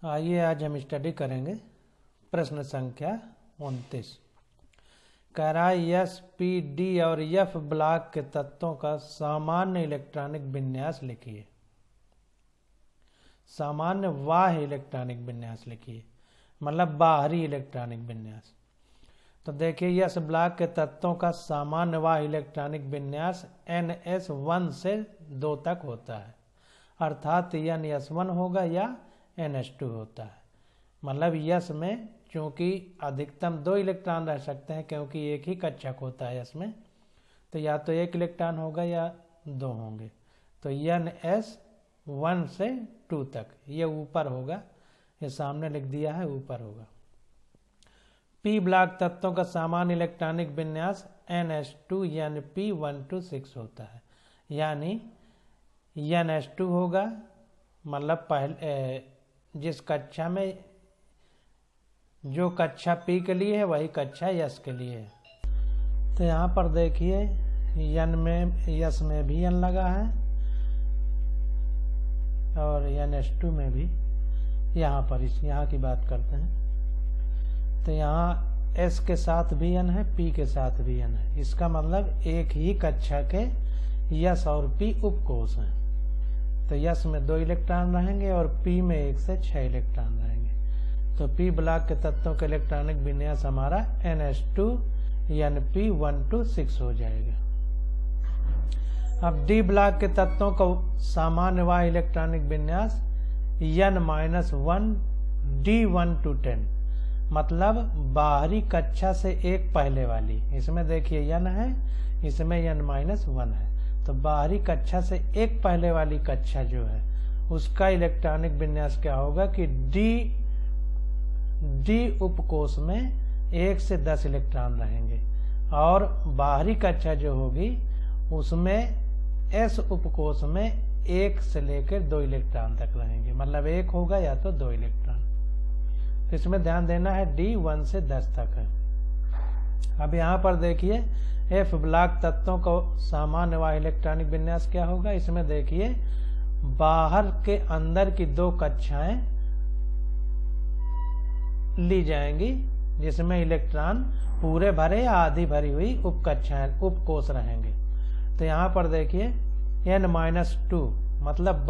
आइए आज हम स्टडी करेंगे प्रश्न संख्या 29। कह रहा है एस पी डी और एफ ब्लॉक के तत्वों का सामान्य इलेक्ट्रॉनिक विन्यास लिखिए। सामान्य बाह्य इलेक्ट्रॉनिक विन्यास लिखिए, मतलब बाहरी इलेक्ट्रॉनिक विन्यास। तो देखिए एस ब्लॉक के तत्वों का सामान्य बाह्य इलेक्ट्रॉनिक विन्यास NS1 से 2 तक होता है, अर्थात NS1 होगा या NS2 होता है। मतलब यस में चूंकि अधिकतम 2 इलेक्ट्रॉन रह सकते हैं, क्योंकि एक ही कक्षक होता है यस में, तो या तो 1 इलेक्ट्रॉन होगा या 2 होंगे। तो NS1 से 2 तक ये ऊपर होगा, ये सामने लिख दिया है, ऊपर होगा। पी ब्लॉक तत्वों का सामान्य इलेक्ट्रॉनिक विन्यास NS2 यानी P126 होता है, यानी NS2 होगा, मतलब पहले जिस कक्षा में जो कक्षा P के लिए है वही कक्षा यस के लिए है। तो यहाँ पर देखिए यन में यस में भी एन लगा है और NS2 में भी। यहाँ पर यहाँ की बात करते हैं तो यहाँ S के साथ भी एन है, P के साथ भी एन है। इसका मतलब एक ही कक्षा के यस और P उपकोष हैं। तो यस में 2 इलेक्ट्रॉन रहेंगे और P में 1 से 6 इलेक्ट्रॉन रहेंगे। तो P ब्लॉक के तत्वों का इलेक्ट्रॉनिक विन्यास हमारा NS2 यानी P126 हो जाएगा। अब D ब्लॉक के तत्वों का सामान्य बाह्य इलेक्ट्रॉनिक विन्यास N-1 D1 to 10, मतलब बाहरी कक्षा से एक पहले वाली। इसमें देखिए N है, इसमें N-1 है। तो बाहरी कक्षा से एक पहले वाली कक्षा जो है उसका इलेक्ट्रॉनिक विन्यास क्या होगा कि डी उपकोष में 1 से 10 इलेक्ट्रॉन रहेंगे, और बाहरी कक्षा जो होगी उसमें एस उपकोष में 1 से लेकर 2 इलेक्ट्रॉन तक रहेंगे, मतलब 1 होगा या तो 2 इलेक्ट्रॉन। तो इसमें ध्यान देना है D 1 से 10 तक है। अब यहाँ पर देखिए F ब्लॉक तत्वों को सामान्य बाह्य इलेक्ट्रॉनिक विन्यास क्या होगा। इसमें देखिए बाहर के अंदर की 2 कक्षाएं ली जाएंगी, जिसमें इलेक्ट्रॉन पूरे भरे या आधी भरी हुई उपकक्षाएं उपकोष रहेंगे। तो यहाँ पर देखिए N-2 मतलब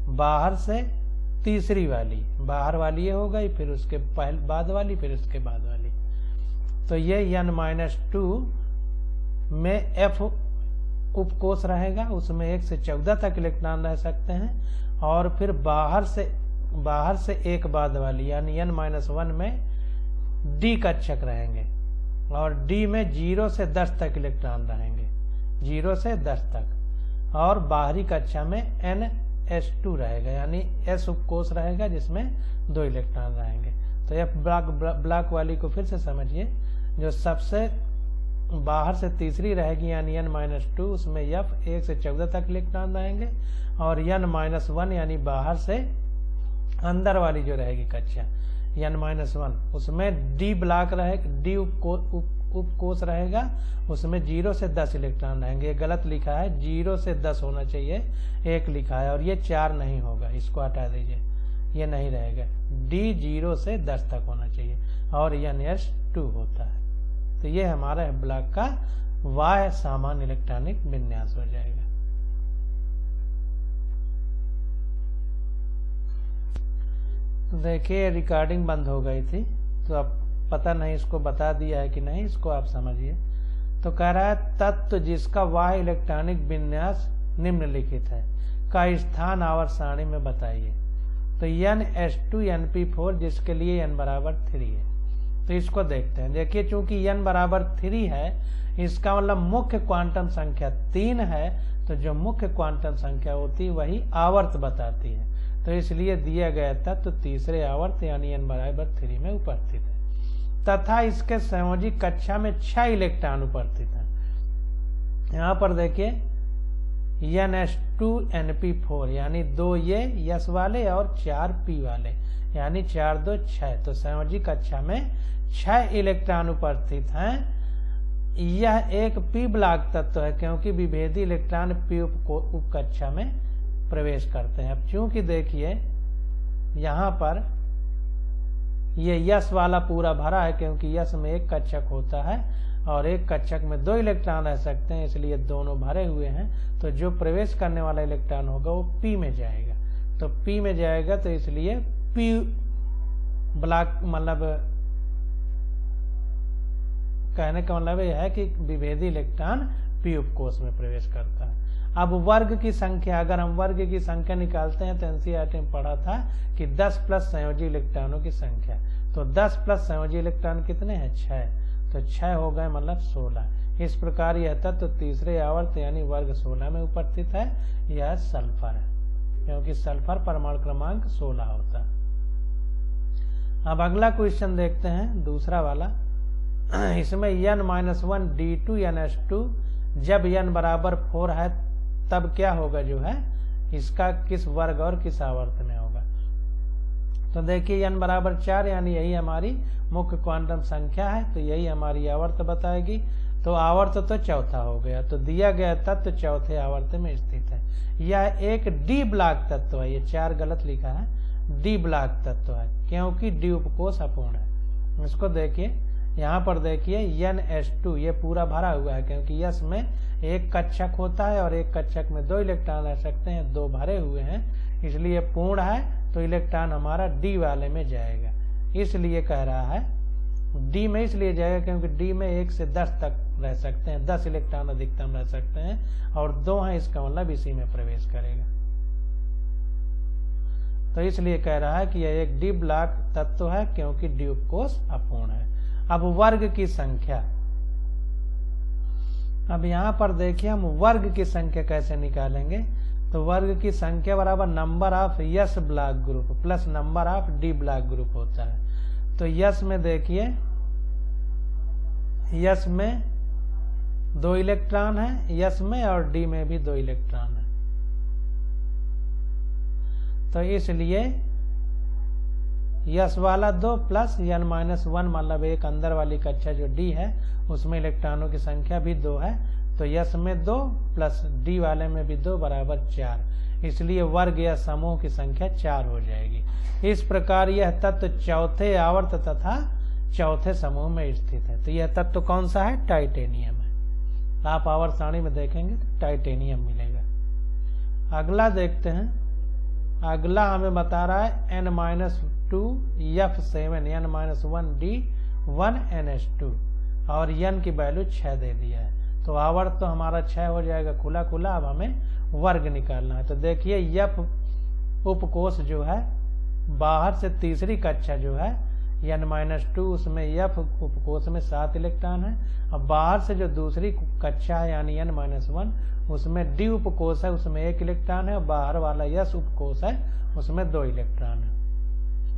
बाहर से तीसरी वाली, बाहर वाली ये हो गई, फिर उसके बाद वाली, फिर उसके बाद वाली। तो ये N-2 में F उपकोष रहेगा, उसमें 1 से 14 तक इलेक्ट्रॉन रह सकते हैं, और फिर बाहर से एक बाद वाली यानी N-1 में D कक्षक रहेंगे, और D में 0 से 10 तक इलेक्ट्रॉन रहेंगे, 0 से 10 तक। और बाहरी कक्षा में NS2 रहेगा, यानी S उपकोष रहेगा जिसमें 2 इलेक्ट्रॉन रहेंगे। तो F ब्लॉक वाली को फिर से समझिए, जो सबसे बाहर से तीसरी रहेगी यानी N-2, उसमें F 1 से 14 तक इलेक्ट्रॉन रहेंगे, और N-1 यानी बाहर से अंदर वाली जो रहेगी कक्षा N-1 उसमें D ब्लॉक रहेगा, D उपकोष रहेगा, उसमें 0 से 10 इलेक्ट्रॉन रहेंगे। गलत लिखा है, 0 से 10 होना चाहिए, 1 लिखा है, और ये 4 नहीं होगा, इसको हटा दीजिए, ये नहीं रहेगा। D 0 से 10 तक होना चाहिए, और NS2 होता है। तो ये हमारा ब्लॉक का बाह्य सामान्य इलेक्ट्रॉनिक विन्यास हो जाएगा। तो देखिए रिकॉर्डिंग बंद हो गई थी, तो अब पता नहीं इसको बता दिया है कि नहीं, इसको आप समझिए। तो कह रहा है तत्व जिसका बाह्य इलेक्ट्रॉनिक विन्यास निम्नलिखित है का स्थान आवर्त सारणी में बताइए। तो NS2 NP4 जिसके लिए n बराबर 3 है। तो इसको देखते हैं। देखिए चूंकि n बराबर 3 है, इसका मतलब मुख्य क्वांटम संख्या 3 है, तो जो मुख्य क्वांटम संख्या होती है वही आवर्त बताती है। तो इसलिए दिया गया तत्व तीसरे आवर्त यानी n बराबर 3 में उपस्थित है, तथा इसके संयोजी कक्षा में 6 इलेक्ट्रॉन उपस्थित है। यहाँ पर देखिए NS2 NP4 यानी 2 ये यस वाले और 4 P वाले, यानी 4 2 6। तो संयोजी कक्षा में 6 इलेक्ट्रॉन उपस्थित हैं। यह एक P ब्लॉक तत्व है, क्योंकि विभेदी इलेक्ट्रॉन P उपकक्षा में प्रवेश करते हैं। अब चूंकि देखिए यहाँ पर ये यस वाला पूरा भरा है, क्योंकि यस में एक कक्षक होता है और एक कक्षक में 2 इलेक्ट्रॉन रह सकते हैं, इसलिए दोनों भरे हुए हैं। तो जो प्रवेश करने वाला इलेक्ट्रॉन होगा वो पी में जाएगा। तो पी में जाएगा तो इसलिए पी ब्लॉक, मतलब कहने का मतलब यह है कि विभेदी इलेक्ट्रॉन पी उपकोष में प्रवेश करता है। अब वर्ग की संख्या, अगर हम वर्ग की संख्या निकालते हैं तो एनसीईआरटी में पढ़ा था कि 10 प्लस संयोजी इलेक्ट्रॉनों की संख्या। तो 10 प्लस संयोजी इलेक्ट्रॉन कितने हैं? 6। तो 6 हो गए, मतलब 16। इस प्रकार यह तत्व तीसरे आवर्त यानी वर्ग 16 में उपस्थित है। यह सल्फर है, क्योंकि सल्फर परमाणु क्रमांक 16 होता है। अब अगला क्वेश्चन देखते हैं, दूसरा वाला। इसमें n-1 D2NH2 जब n बराबर 4 है तब क्या होगा, जो है इसका किस वर्ग और किस आवर्त में होगा। तो देखिए n बराबर 4 यानी यही हमारी मुख्य क्वांटम संख्या है, तो यही हमारी आवर्त बताएगी। तो आवर्त तो चौथा हो गया। तो दिया गया तत्व चौथे आवर्त में स्थित है। यह एक डी ब्लॉक तत्व है, ये 4 गलत लिखा है, डी ब्लॉक तत्व है, क्योंकि डी उपकोष अपूर्ण है। इसको देखिए, यहाँ पर देखिए NH2 ये पूरा भरा हुआ है, क्योंकि यस में एक कक्षक होता है और एक कक्षक में 2 इलेक्ट्रॉन रह सकते हैं, 2 भरे हुए हैं, इसलिए पूर्ण है। तो इलेक्ट्रॉन हमारा डी वाले में जाएगा, इसलिए कह रहा है डी में इसलिए जाएगा क्योंकि डी में 1 से 10 तक रह सकते हैं, 10 इलेक्ट्रॉन अधिकतम रह सकते हैं, और 2 हैं, इसका मतलब इसी में प्रवेश करेगा। तो इसलिए कह रहा है कि यह एक डी ब्लॉक तत्व है, क्योंकि डी उपकोष अपूर्ण है। अब वर्ग की संख्या, अब यहां पर देखिए हम वर्ग की संख्या कैसे निकालेंगे। तो वर्ग की संख्या बराबर number of yes block group plus number of D block group होता है। तो यस में देखिए, यस में 2 इलेक्ट्रॉन है, यस में और डी में भी 2 इलेक्ट्रॉन है। तो इसलिए यस वाला 2 प्लस n-1, मतलब एक अंदर वाली कक्षा जो डी है उसमें इलेक्ट्रॉनों की संख्या भी 2 है। तो यस में 2 प्लस डी वाले में भी 2 बराबर 4, इसलिए वर्ग या समूह की संख्या 4 हो जाएगी। इस प्रकार यह तत्व चौथे आवर्त तथा चौथे समूह में स्थित है। तो यह तत्व कौन सा है? टाइटेनियम है। आप आवर्त सारणी में देखेंगे तो टाइटेनियम मिलेगा। अगला देखते हैं, अगला हमें बता रहा है n-2 F7 n-1 D1 NH2 और n की वैल्यू 6 दे दिया है। तो आवर्त तो हमारा 6 हो जाएगा खुला खुला। अब हमें वर्ग निकालना है। तो देखिए F उपकोष जो है बाहर से तीसरी कक्षा जो है n-2, उसमें F उपकोष में 7 इलेक्ट्रॉन है। अब बाहर से जो दूसरी कक्षा है यानी n-1, उसमें D उपकोष है, उसमें 1 इलेक्ट्रॉन है। बाहर वाला S उपकोष है, उसमें 2 इलेक्ट्रॉन है।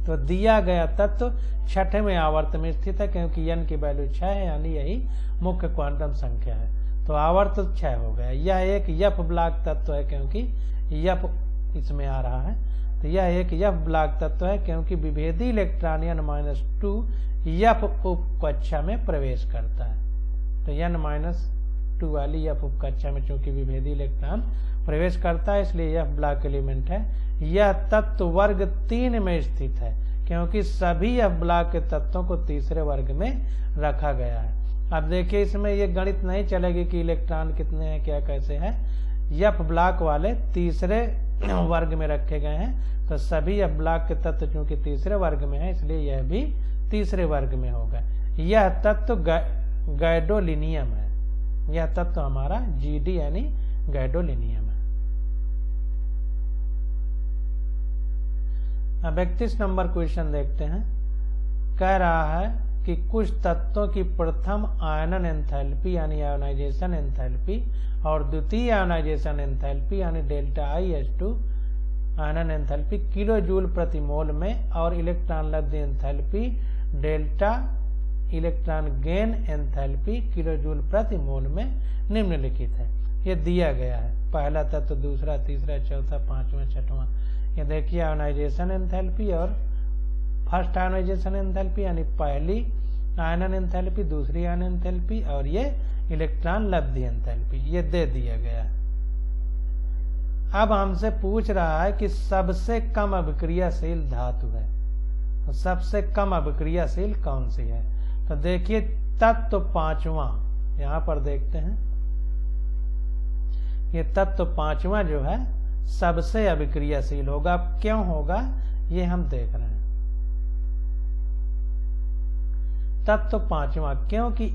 तो दिया गया तत्व छठवें आवर्त में स्थित है, क्योंकि n की वैल्यू 6 है, यानी यही मुख्य क्वांटम संख्या है। तो आवर्त 6 हो गया। यह एक F ब्लॉक तत्व है, क्योंकि F इसमें आ रहा है। तो यह एक F ब्लॉक तत्व है, क्योंकि विभेदी इलेक्ट्रॉन n-2 F उप कक्षा में प्रवेश करता है। तो n-2 वाली F उप कक्षा में चूंकि विभेदी इलेक्ट्रॉन प्रवेश करता है, इसलिए F ब्लॉक एलिमेंट है। यह तत्व वर्ग 3 में स्थित है, क्योंकि सभी F ब्लॉक के तत्वों को तीसरे वर्ग में रखा गया है। अब देखिए इसमें ये गणित नहीं चलेगी कि इलेक्ट्रॉन कितने हैं, क्या कैसे है। F ब्लॉक वाले तीसरे वर्ग में रखे गए हैं। तो सभी F ब्लॉक के तत्व चूंकि तीसरे वर्ग में है, इसलिए यह भी तीसरे वर्ग में होगा। यह तत्व गैडोलिनियम है। यह तत्व हमारा GD यानी गैडोलिनियम है। अब 31 नंबर क्वेश्चन देखते हैं। कह रहा है कि कुछ तत्वों की प्रथम आयनन एंथैल्पी यानी आयोनाइजेशन एंथैल्पी और द्वितीय आयोनाइजेशन एंथैल्पी यानी डेल्टा IH2 आयनन एंथैल्पी किलो जूल प्रति मोल में, और इलेक्ट्रॉन लब्धि enthalpy delta electron gain enthalpy kilo joule प्रति मोल में निम्नलिखित है। ये दिया गया है। पहला तत्व, दूसरा, तीसरा, चौथा, पांचवा, छठवां। ये देखिए आयोनाइजेशन एंथैल्पी और फर्स्ट आयोनाइजेशन एंथैल्पी यानी पहली आयनन एंथैल्पी, दूसरी आयनन एंथैल्पी, और ये इलेक्ट्रॉन लब्धि एंथैल्पी, ये दे दिया गया है। अब हमसे पूछ रहा है कि सबसे कम अभिक्रियाशील धातु है, तो सबसे कम अभिक्रियाशील कौन सी है? तो देखिए तत्व पांचवा यहां पर देखते हैं, ये तत्व पांचवा जो है सबसे अभिक्रियाशील होगा। अब क्यों होगा ये हम देख रहे हैं। तत्व पांचवा, क्योंकि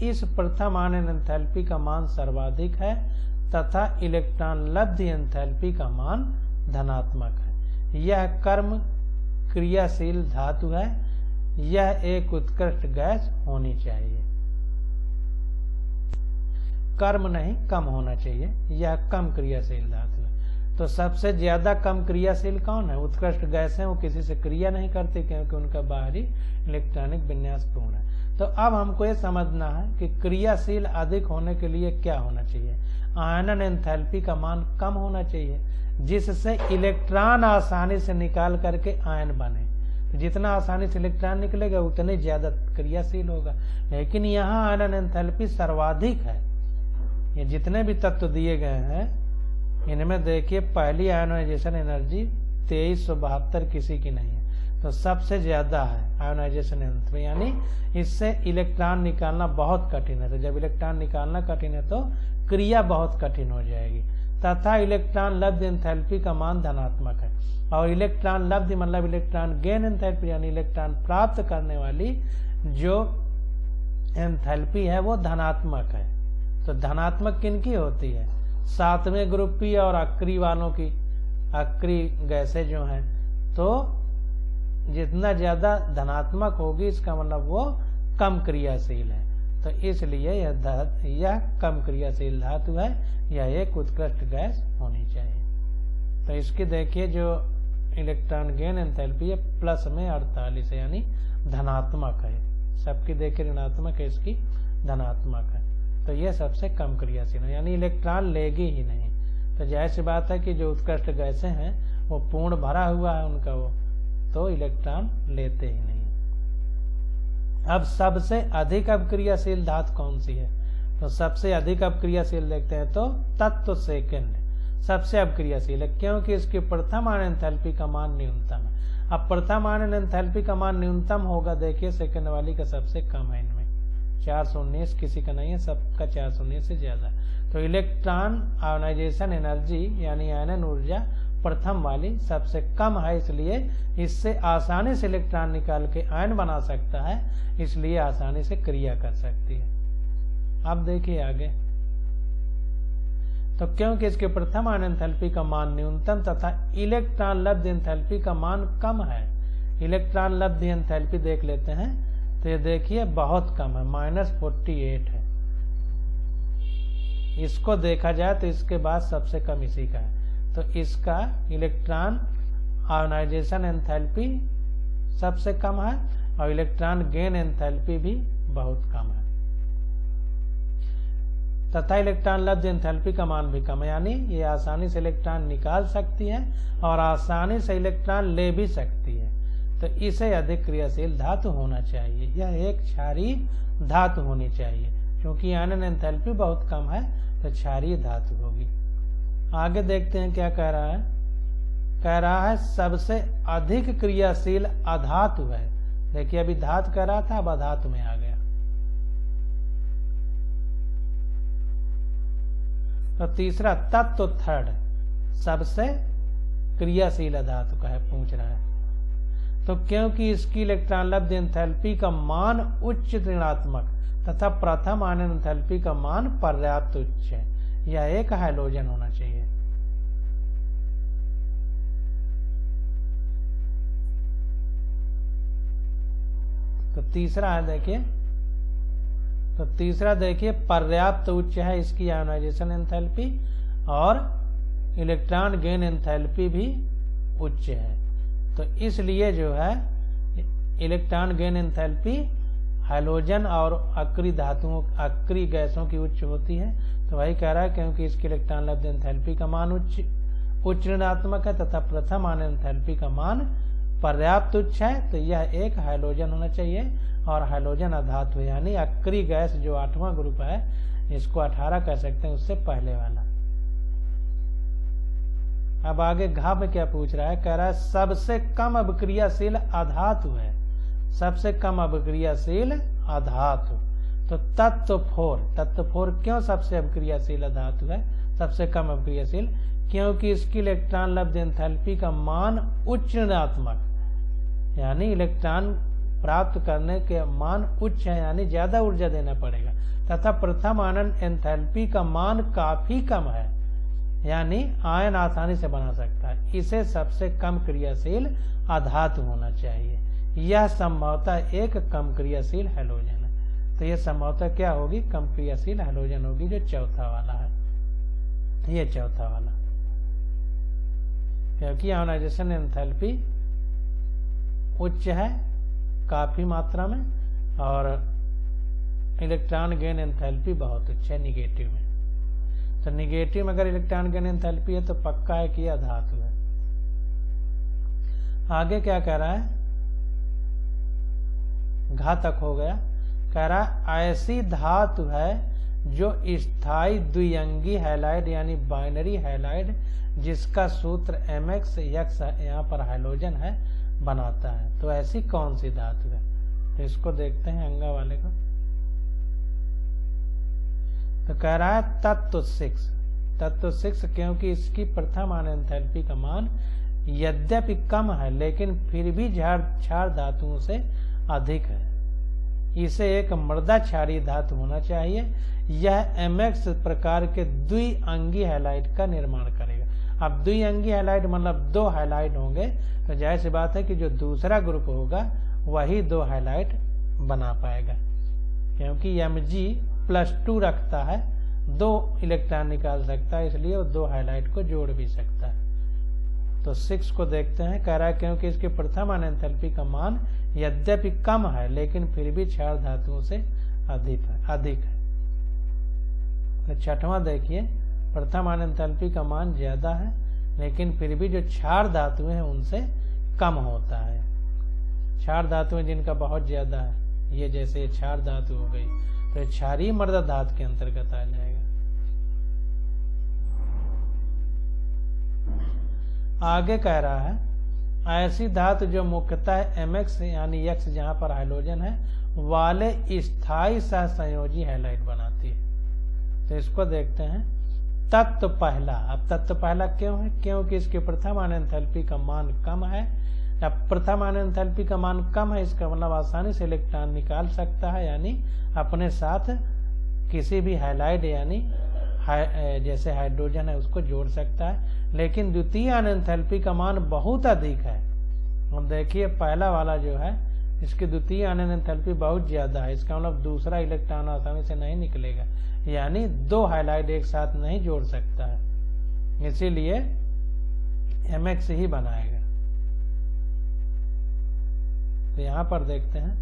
इस प्रथम आयन एंथैल्पी का मान सर्वाधिक है तथा इलेक्ट्रॉन लब्ध एंथैल्पी का मान धनात्मक है। यह कर्म क्रियाशील धातु है। यह एक उत्कृष्ट गैस होनी चाहिए। कर्म नहीं, कम होना चाहिए। यह कम क्रियाशील धातु है। तो सबसे ज्यादा कम क्रियाशील कौन है? उत्कृष्ट गैस है, वो किसी से क्रिया नहीं करती क्योंकि उनका बाहरी इलेक्ट्रॉनिक विन्यास पूर्ण है। तो अब हमको ये समझना है कि क्रियाशील अधिक होने के लिए क्या होना चाहिए? आयनन एंथैल्पी का मान कम होना चाहिए, जिससे इलेक्ट्रॉन आसानी से निकाल करके आयन बने। तो जितना आसानी से इलेक्ट्रॉन निकलेगा उतने ज्यादा क्रियाशील होगा। लेकिन यहाँ आयनन एंथैल्पी सर्वाधिक है। ये जितने भी तत्व दिए गए हैं इनमें देखिए पहली आयोनाइजेशन एनर्जी 2372 किसी की नहीं है, तो सबसे ज्यादा है आयोनाइजेशन एनर्जी, यानी इससे इलेक्ट्रॉन निकालना बहुत कठिन है। तो जब इलेक्ट्रॉन निकालना कठिन है तो क्रिया बहुत कठिन हो जाएगी। तथा इलेक्ट्रॉन लब्ध एंथैल्पी का मान धनात्मक है, और इलेक्ट्रॉन लब्ध मतलब इलेक्ट्रॉन गेन एंथैल्पी यानी इलेक्ट्रॉन प्राप्त करने वाली जो एंथैल्पी है वो धनात्मक है। तो धनात्मक किनकी होती है? सातवें ग्रुप की और अक्री वालों की। अक्री गैसें जो हैं, तो जितना ज्यादा धनात्मक होगी इसका मतलब वो कम क्रियाशील है। तो इसलिए यह कम क्रियाशील धातु है, यह एक उत्कृष्ट गैस होनी चाहिए। तो इसकी देखिए जो इलेक्ट्रॉन गेन एंथैल्पी है प्लस में 48 है, यानी धनात्मक है। सबकी देखिए ऋणात्मक है, इसकी धनात्मक है। तो यह सबसे कम क्रियाशील है, यानी इलेक्ट्रॉन लेगी ही नहीं। तो जाहिर सी बात है कि जो उत्कृष्ट गैसें हैं वो पूर्ण भरा हुआ है उनका वो, तो इलेक्ट्रॉन लेते ही नहीं। अब सबसे अधिक अपक्रियाशील धातु कौन सी है? तो सबसे अधिक अपक्रियाशील देखते हैं तो तत्व सेकंड सबसे अपक्रियाशील है, क्योंकि इसकी प्रथम आयन एंथैल्पी का मान न्यूनतम है। अब प्रथम आयन एंथैल्पी का मान न्यूनतम होगा, देखिए सेकंड वाली का सबसे कम है, इनमें 419 किसी का नहीं है, सबका 419 से ज्यादा। तो इलेक्ट्रॉन आयोनाइजेशन एनर्जी यानी आयनन ऊर्जा प्रथम वाली सबसे कम है, इसलिए इससे आसानी से इलेक्ट्रॉन निकाल के आयन बना सकता है, इसलिए आसानी से क्रिया कर सकती है। अब देखिए आगे, तो क्योंकि इसके प्रथम आयन एंथैल्पी का मान न्यूनतम तथा इलेक्ट्रॉन लब्ध एंथैल्पी का मान कम है। इलेक्ट्रॉन लब्ध एंथैल्पी देख लेते हैं, तो ये देखिए बहुत कम है, -48 है। इसको देखा जाए तो इसके बाद सबसे कम इसी का है। तो इसका इलेक्ट्रॉन आयोनाइजेशन एंथैल्पी सबसे कम है और इलेक्ट्रॉन गेन एंथैल्पी भी बहुत कम है, तथा इलेक्ट्रॉन लब्ध एंथैल्पी का मान भी कम है, यानी ये आसानी से इलेक्ट्रॉन निकाल सकती है और आसानी से इलेक्ट्रॉन ले भी सकती है। तो इसे अधिक क्रियाशील धातु होना चाहिए, यह एक क्षारीय धातु होनी चाहिए। क्योंकि आयनन एंथैल्पी बहुत कम है तो क्षारीय धातु होगी। आगे देखते हैं क्या कह रहा है। कह रहा है सबसे अधिक क्रियाशील अधातु है। देखिए अभी धातु कह रहा था, अब अधातु में आ गया। तो तीसरा तत्व थर्ड सबसे क्रियाशील अधातु का है, पूछ रहा है। तो क्योंकि इसकी इलेक्ट्रॉन लब्ध एंथैल्पी का मान उच्च ऋणात्मक तथा प्रथम आयनन एंथैल्पी का मान पर्याप्त उच्च है, यह एक हैलोजन होना चाहिए। तो तीसरा है देखिए, तो तीसरा देखिए पर्याप्त उच्च है इसकी आयोनाइजेशन एंथैल्पी और इलेक्ट्रॉन गेन एंथैल्पी भी उच्च है। तो इसलिए जो है इलेक्ट्रॉन गेन एंथैल्पी हैलोजन और अक्री धातुओं अक्री गैसों की उच्च होती है। तो वही कह रहा है क्योंकि इसकी इलेक्ट्रॉन लब्ध एंथैल्पी का मान उच्च ऋणात्मक है तथा प्रथम आयन एंथैल्पी का मान पर्याप्त उच्च है, तो यह एक हैलोजन होना चाहिए। और हैलोजन अधातु यानी अक्री गैस जो 8वां ग्रुप है, इसको 18 कह सकते हैं, उससे पहले वाला। अब आगे घ में क्या पूछ रहा है, कह रहा है सबसे कम अभिक्रियाशील अधातु है, सबसे कम अभिक्रियाशील अधातु। तो तत्व 4 क्यों सबसे अभिक्रियाशील अधातु है, सबसे कम अभिक्रियाशील, क्योंकि इसकी इलेक्ट्रॉन लब्ध एंथैल्पी का मान उच्च ऋणात्मक, यानी इलेक्ट्रॉन प्राप्त करने के मान उच्च है, यानी ज्यादा ऊर्जा देना पड़ेगा, तथा प्रथम आनन एंथैल्पी का मान काफी कम है, यानी आयन आसानी से बना सकता है। इसे सबसे कम क्रियाशील अधातु होना चाहिए। यह संभवतः एक कम क्रियाशील हैलोजन है। तो यह संभवतः क्या होगी, कम क्रियाशील हैलोजन होगी, जो चौथा वाला है, ये चौथा वाला, क्योंकि आयोनाइजेशन एंथैल्पी उच्च है काफी मात्रा में, और इलेक्ट्रॉन गेन एंथैल्पी बहुत उच्च है निगेटिव में। तो निगेटिव में अगर इलेक्ट्रॉन गेन एंथैल्पी है तो पक्का है कि यह धातु है। आगे क्या कह रहा है, घातक हो गया, कह रहा है ऐसी धातु है जो स्थायी द्विअंगी हैलाइड यानी बाइनरी हैलाइड, जिसका सूत्र mx x यहाँ पर हाइड्रोजन है, बनाता है। तो ऐसी कौन सी धातु है, तो इसको देखते हैं अंगा वाले को। तो कह रहा है तत्व 6, क्योंकि इसकी प्रथम आयन एंथैल्पी का मान यद्यपि कम है लेकिन फिर भी क्षार धातुओं से अधिक है। इसे एक मृदा क्षारीय धातु होना चाहिए। यह mx प्रकार के द्विअंगी हैलाइड का निर्माण करेगा। अब द्विअंगी हैलाइड मतलब 2 हैलाइड होंगे, तो जाहिर सी बात है कि जो दूसरा ग्रुप होगा वही 2 हैलाइड बना पाएगा, क्योंकि Mg+2 रखता है, 2 इलेक्ट्रॉन निकाल सकता है, इसलिए वो 2 हैलाइड को जोड़ भी सकता है। तो 6 को देखते हैं, कह रहा है क्योंकि इसके प्रथम आयन एंथैल्पी का मान यद्यपि कम है लेकिन फिर भी क्षार धातुओं से अधिक है। तो छठवां देखिए, प्रथम आयन एंथैल्पी का मान ज्यादा है लेकिन फिर भी जो क्षार धातुएं हैं उनसे कम होता है। क्षार धातुएं जिनका बहुत ज्यादा है, ये जैसे क्षार धातु हो गई, तो क्षारीय मृदा धातु के अंतर्गत आ जाएगा। आगे कह रहा है ऐसी धातु जो मुख्यतः mx यानी x जहां पर हाइड्रोजन है वाले स्थायी सहसंयोजी हैलाइड बनाती है। तो इसको देखते हैं तत्व पहला। अब तत्व पहला क्यों है, क्योंकि इसके प्रथम आयन एंथैल्पी का मान कम है। अब प्रथम आयन एंथैल्पी का मान कम है, इसका मतलब आसानी से इलेक्ट्रॉन निकाल सकता है, यानी अपने साथ किसी भी हैलाइड यानी जैसे हाइड्रोजन है उसको जोड़ सकता है। लेकिन द्वितीय आयन एंथैल्पी का मान बहुत अधिक है। अब देखिए पहला वाला जो है इसकी द्वितीय आयन एंथैल्पी बहुत ज्यादा है, इसका मतलब दूसरा इलेक्ट्रॉन आसानी से नहीं निकलेगा, यानी 2 हैलाइड एक साथ नहीं जोड़ सकता है, इसीलिए mx ही बनाएगा। तो यहां पर देखते हैं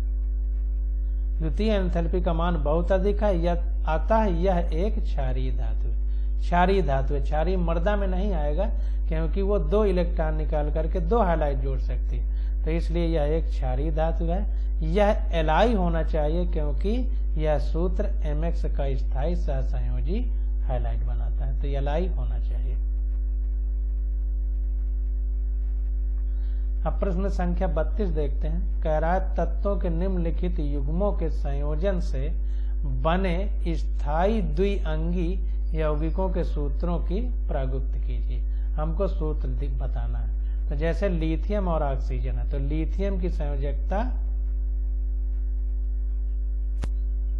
द्वितीय एंथैल्पी का मान बहुत अधिक है, अतः यह एक क्षारीय धातु है। क्षारीय धातु है, क्षारीय मृदा में नहीं आएगा क्योंकि वो 2 इलेक्ट्रॉन निकाल करके 2 हैलाइड जोड़ सकती है, तो इसलिए यह एक क्षारीय धातु है। यह एलाई होना चाहिए क्योंकि यह सूत्र mx का स्थायी सहसंयोजी हैलाइड बनाता है, तो एलाई होना चाहिए। अब प्रश्न संख्या 32 देखते हैं, कह रहा है तत्वों के निम्नलिखित युग्मों के संयोजन से बने स्थायी द्विअंगी यौगिकों के सूत्रों की प्रागुक्त कीजिए। हमको सूत्र बताना है। तो जैसे लिथियम और ऑक्सीजन है, तो लिथियम की संयोजकता,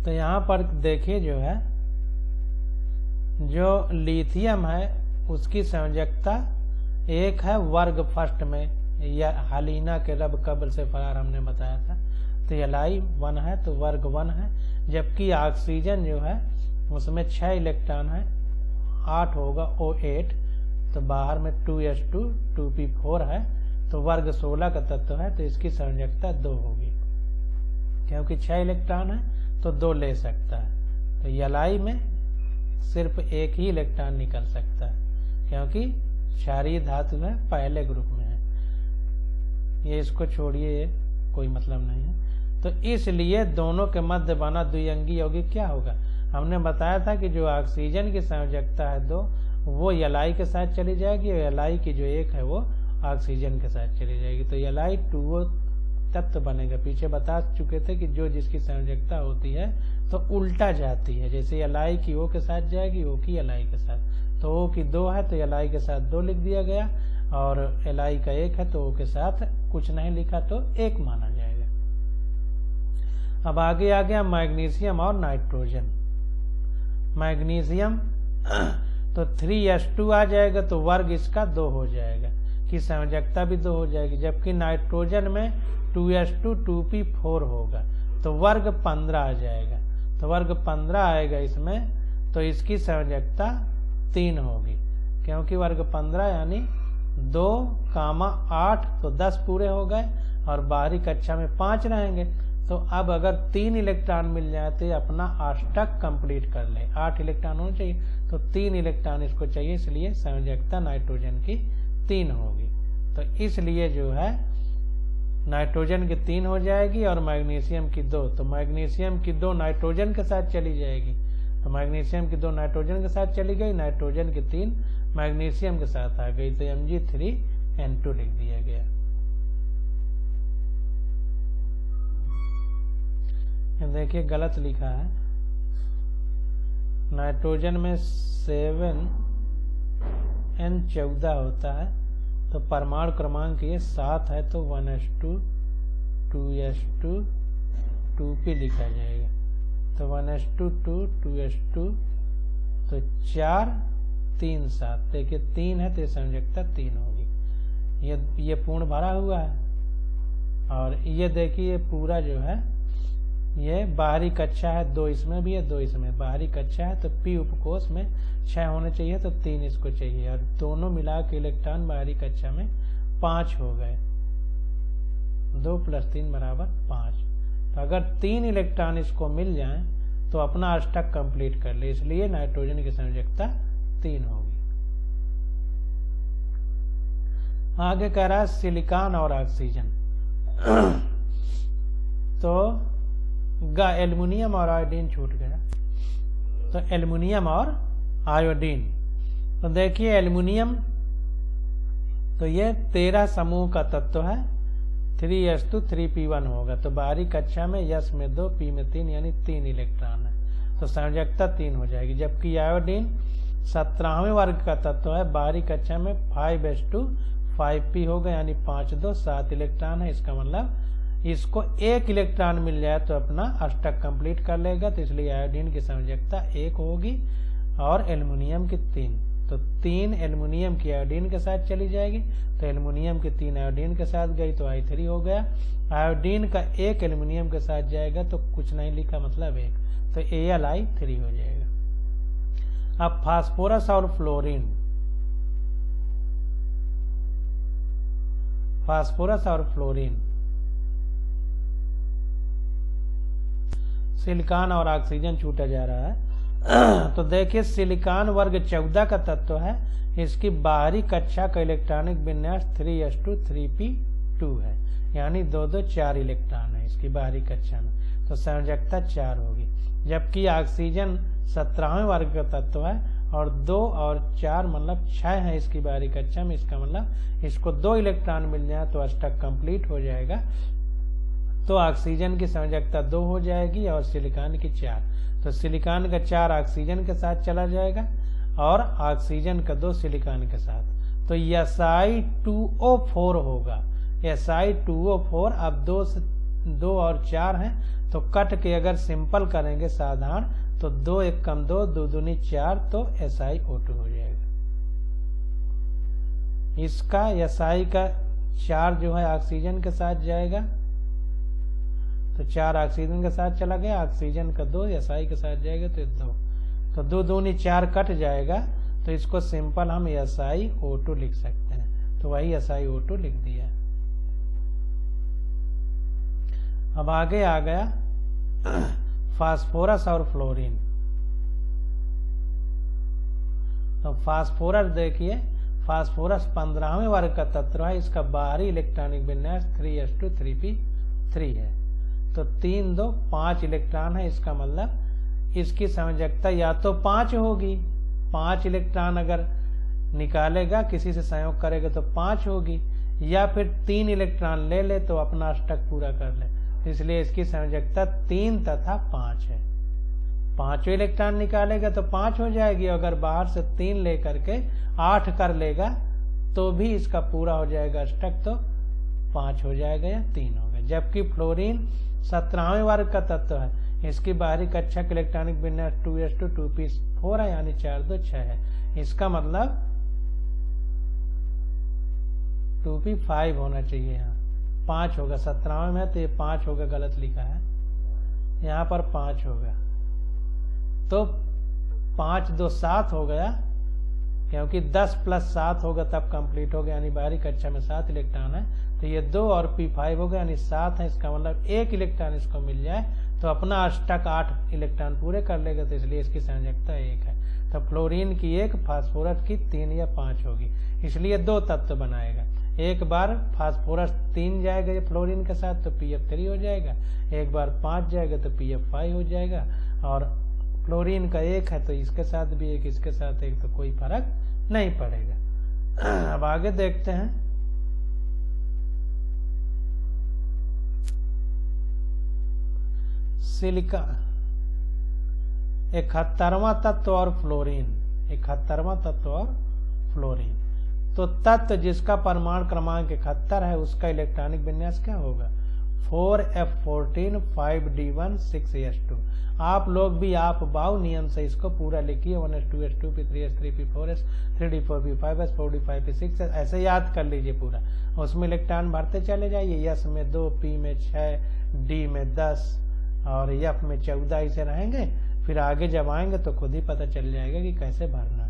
तो यहां पर देखिए जो है जो लिथियम है उसकी संयोजकता 1 है वर्ग फर्स्ट में, या हालिना के रब कब्र से फरार हमने बताया था, तो एलाई 1 है तो वर्ग 1 है। जबकि ऑक्सीजन जो है उसमें 6 इलेक्ट्रॉन है, 8 होगा O8, तो बाहर में 2s2 2p4 है, तो वर्ग 16 का तत्व है, तो इसकी संयोजकता 2 होगी। क्योंकि 6 इलेक्ट्रॉन है तो 2 ले सकता है, तो एलाई में सिर्फ 1 ही इलेक्ट्रॉन निकल सकता है क्योंकि क्षारीय धातु है, पहले ग्रुप में है। ये इसको छोड़िए, कोई मतलब नहीं है। तो इसलिए दोनों के मध्य बना द्विअंगी यौगिक क्या होगा, हमने बताया था कि जो ऑक्सीजन की संयोजकता है 2 वो Li के साथ चली जाएगी और Li की जो एक है वो ऑक्सीजन के साथ चली जाएगी। तो Li 2O तत्व बनेगा। पीछे बता चुके थे कि जो जिसकी संयोजकता होती है तो उल्टा जाती है। जैसे Li की O के साथ जाएगी, O की Li के साथ। तो O की 2 है तो Li के साथ 2 लिख दिया गया, और Li का 1 है तो O के साथ कुछ नहीं लिखा तो 1 माना जाएगा। अब आगे आ गया मैग्नीशियम और नाइट्रोजन। मैग्नीशियम तो 3s2 आ जाएगा तो वर्ग इसका 2 हो जाएगा, कि संयोजकता भी 2 हो जाएगी। जबकि नाइट्रोजन में 2s2 2p4 होगा तो वर्ग 15 आ जाएगा। तो वर्ग 15 आएगा इसमें, तो इसकी संयोजकता 3 होगी, क्योंकि वर्ग 15 यानी 2, 8 तो 10 पूरे हो गए, और बाहरी कक्षा में 5 रहेंगे। तो अब अगर 3 इलेक्ट्रॉन मिल जाए तो अपना अष्टक कंप्लीट कर ले। 8 इलेक्ट्रॉन होना चाहिए, तो 3 इलेक्ट्रॉन इसको चाहिए, इसलिए संयोजकता नाइट्रोजन की 3 होगी। तो इसलिए जो है नाइट्रोजन की 3 हो जाएगी और मैग्नीशियम की 2। तो मैग्नीशियम की 2 नाइट्रोजन के साथ चली जाएगी, तो मैग्नीशियम की 2 नाइट्रोजन के साथ चली गई, नाइट्रोजन की 3 मैग्नीशियम के साथ आ गई, तो Mg3N2 लिख दिया गया। देखिए गलत लिखा है, नाइट्रोजन में 7N14 होता है, तो परमाणु क्रमांक ये 7 है, तो 1s2 2s2 2p लिखा जाएगा। तो 1s2 2s2 तो 4 3 7। देखिए 3 है तो संयोजकता 3 होगी। ये पूर्ण भरा हुआ है, और ये देखिए पूरा जो है ये बाहरी कक्षा है, 2 इसमें भी है 2 इसमें। बाहरी कक्षा है तो p उपकोष में 6 होने चाहिए, तो 3 इसको चाहिए, और दोनों मिला के इलेक्ट्रॉन बाहरी कक्षा में 5 हो गए। 2 + 3 = 5। तो अगर 3 इलेक्ट्रॉन इसको मिल जाए तो अपना अष्टक कंप्लीट कर ले, इसलिए नाइट्रोजन की संयोजकता 3 होगी। आगे कह रहा है सिलिकॉन और ऑक्सीजन। तो एल्युमिनियम और आयोडीन छूट गया, तो एल्युमिनियम और आयोडीन। तो देखिए एल्युमिनियम तो ये 13 समूह का तत्व है, 3s2 3p1 होगा। तो बाहरी कक्षा में s में 2 p में 3 यानी 3 इलेक्ट्रॉन है, तो संयोजकता 3 हो जाएगी। जबकि आयोडीन 17वें वर्ग का तत्व है, बाहरी कक्षा में 5s2 5p होगा, यानी 5 2 7 इलेक्ट्रॉन है। इसका मतलब इसको 1 इलेक्ट्रॉन मिल जाए तो अपना अष्टक कंप्लीट कर लेगा, तो इसलिए आयोडीन की संयोजकता 1 होगी और एल्युमिनियम की 3। तो 3 एल्युमिनियम की आयोडीन के साथ चली जाएगी, तो एल्युमिनियम की 3 आयोडीन के साथ गई तो I3 हो गया। आयोडीन का 1 एल्युमिनियम के साथ जाएगा तो कुछ नहीं लिखा, मतलब 1, तो AlI3 हो जाएगा। अब फास्फोरस और फ्लोरीन। फास्फोरस और फ्लोरीन, सिलिकॉन और ऑक्सीजन छूटा जा रहा है। तो देखिए सिलिकॉन वर्ग 14 का तत्व है, इसकी बाहरी कक्षा का इलेक्ट्रॉनिक विन्यास 3s2 3p2 है, यानी 2 2 4 इलेक्ट्रॉन है इसकी बाहरी कक्षा में, तो संयोजकता 4 होगी। जबकि ऑक्सीजन 17वें वर्ग का तत्व है, और 2 और 4 मतलब 6 है इसकी बाहरी कक्षा में। इसका मतलब इसको 2 इलेक्ट्रॉन मिल जाए तो अष्टक कंप्लीट हो जाएगा। तो ऑक्सीजन की संयोजकता 2 हो जाएगी और सिलिकॉन की 4। तो सिलिकॉन का 4 ऑक्सीजन के साथ चला जाएगा और ऑक्सीजन का 2 सिलिकॉन के साथ, तो Si2O4 होगा। Si2O4 अब 2 और 4 हैं, तो कट के अगर सिंपल करेंगे साधारण तो 2 1 कम 2 2 दूनी 4, तो SiO2 हो जाएगा। इसका Si का 4 जो है ऑक्सीजन के साथ जाएगा, तो 4 ऑक्सीजन के साथ चला गया, ऑक्सीजन का 2 Si के साथ जाएगा तो 2, तो 2 दूनी 4 कट जाएगा, तो इसको सिंपल हम SiO2 लिख सकते हैं, तो वही SiO2 लिख दिया। अब आगे आ गया फास्फोरस और फ्लोरीन। तो फास्फोरस देखिए, फास्फोरस 15वें वर्ग का तत्व है, इसका बाहरी इलेक्ट्रॉनिक विन्यास 3s2 3p3 है, तो 3 2 5 इलेक्ट्रॉन है। इसका मतलब इसकी संयोजकता या तो 5 होगी, 5 इलेक्ट्रॉन अगर निकालेगा, किसी से संयोग करेगा तो 5 होगी, या फिर 3 इलेक्ट्रॉन ले ले तो अपना अष्टक पूरा कर ले। इसलिए इसकी संयोजकता 3 तथा 5 है। 5 इलेक्ट्रॉन निकालेगा तो 5 हो जाएगी, अगर बाहर से 3 लेकर के 8 कर लेगा तो भी इसका पूरा हो जाएगा अष्टक, तो 5 हो जाएगा या 3 होगा। जबकि फ्लोरीन 17वें वर्ग का तत्व है, इसकी बाहरी कक्षक इलेक्ट्रॉनिक विन्यास 2s2 2p4 है, यानी 4 2 6 है। इसका मतलब 2p5 होना चाहिए, यहाँ 5 होगा। 17वें में तो ये 5 होगा, गलत लिखा है, यहाँ पर 5 होगा। तो 5 2 7 हो गया, क्योंकि 10 + 7 होगा तब कंप्लीट हो गया, यानी बाहरी कक्षा में 7 इलेक्ट्रॉन है, तो ये 2 और p5 हो गया, यानी 7 है। इसका मतलब 1 इलेक्ट्रॉन इसको मिल जाए तो अपना अष्टक 8 इलेक्ट्रॉन पूरे कर लेगा, तो इसलिए इसकी संयोजकता 1 है। तो फ्लोरीन की 1, फास्फोरस की 3 या 5 होगी, इसलिए 2 तत्व बनाएगा। एक बार फास्फोरस 3 जाएगा ये फ्लोरीन के साथ तो pF3 हो जाएगा, एक बार 5 जाएगा तो pF5 हो जाएगा, और फ्लोरीन का 1 है तो इसके साथ भी 1, इसके साथ 1, तो कोई फर्क नहीं पड़ेगा। अब आगे देखते हैं। सिलिका 71वां तत्व और फ्लोरीन, 71वां तत्व और फ्लोरीन। तो तत्व जिसका परमाणु क्रमांक 71 है उसका इलेक्ट्रॉनिक विन्यास क्या होगा? 4f14 5d1 6s2। आप लोग भी आप बाउ नियम से इसको पूरा लिखिए, 1s2s2 p3s3 p4s 3d4 p5s 4d5 p6s, ऐसे याद कर लीजिए पूरा। उसमें इलेक्ट्रॉन भरते चले जाइए, s में 2, p में 6, d में 10 और f में 14 ऐसे रहेंगे। फिर आगे जब आएंगे तो खुद ही पता चल जाएगा कि कैसे भरना।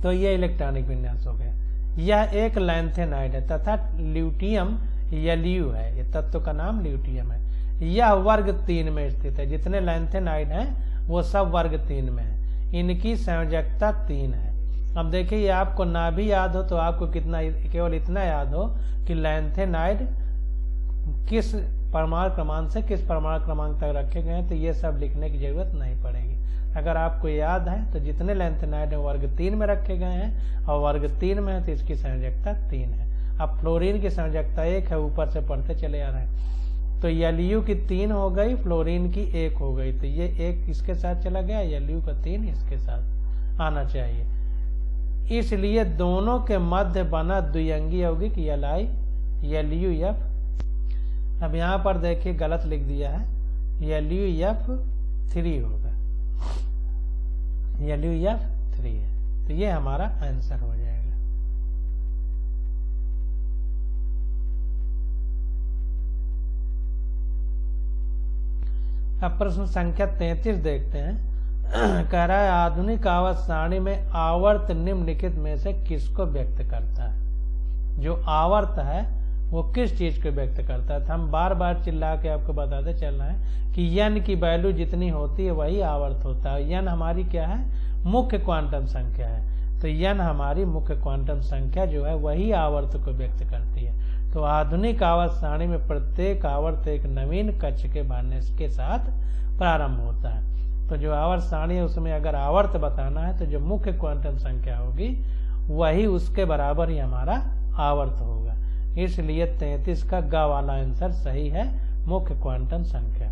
तो ये इलेक्ट्रॉनिक विन्यास हो गया। यह एक लैंथेनाइड है तथा ल्यूटियम Lu है, ये तत्व का नाम ल्यूटियम है। यह वर्ग 3 में स्थित है, जितने लैंथेनाइड हैं वो सब वर्ग 3 में है। इनकी संयोजकता 3 है। अब देखिए, ये आपको ना भी याद हो तो आपको कितना, केवल इतना याद हो कि लैंथेनाइड किस परमाणु क्रमांक से किस परमाणु क्रमांक तक रखे गए हैं, तो ये सब लिखने की जरूरत नहीं पड़ेगी। अगर आपको याद है तो जितने लैंथेनाइड है वर्ग 3 में रखे गए हैं, और वर्ग 3 में है तो इसकी संयोजकता 3 है। अब फ्लोरीन की संयोजकता 1 है, ऊपर से पढ़ते चले आ रहे हैं। तो Lu की 3 हो गई, फ्लोरीन की 1 हो गई, तो ये 1 इसके साथ चला गया, Lu का 3 इसके साथ आना चाहिए। इसलिए दोनों के मध्य बना द्विअंगी यौगिक LuF। अब यहाँ पर देखिए गलत लिख दिया है, LuF3 होगा, LuF3 है, तो ये हमारा आंसर हो जाएगा। अब प्रश्न संख्या 33 देखते हैं। कह रहा है आधुनिक आवर्त सारणी में आवर्त निम्नलिखित में से किसको व्यक्त करता है? जो आवर्त है वो किस चीज को व्यक्त करता है? तो हम बार बार चिल्ला के आपको बताते चल रहे हैं कि n की वैल्यू जितनी होती है वही आवर्त होता है। n हमारी क्या है? मुख्य क्वांटम संख्या है। तो n हमारी मुख्य क्वांटम संख्या जो है वही आवर्त को व्यक्त करती है। तो आधुनिक आवर्त सारणी में प्रत्येक आवर्त एक नवीन कक्ष के बनने के साथ प्रारंभ होता है। तो जो आवर्त सारणी है उसमें अगर आवर्त बताना है तो जो मुख्य क्वांटम संख्या होगी वही उसके बराबर ही हमारा आवर्त होगा। इसलिए 33 का ग वाला आंसर सही है, मुख्य क्वांटम संख्या।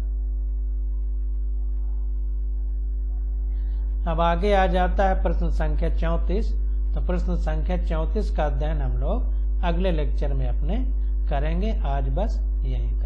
अब आगे आ जाता है प्रश्न संख्या 34। तो प्रश्न संख्या 34 का अध्ययन हम लोग अगले लेक्चर में अपने करेंगे। आज बस यही।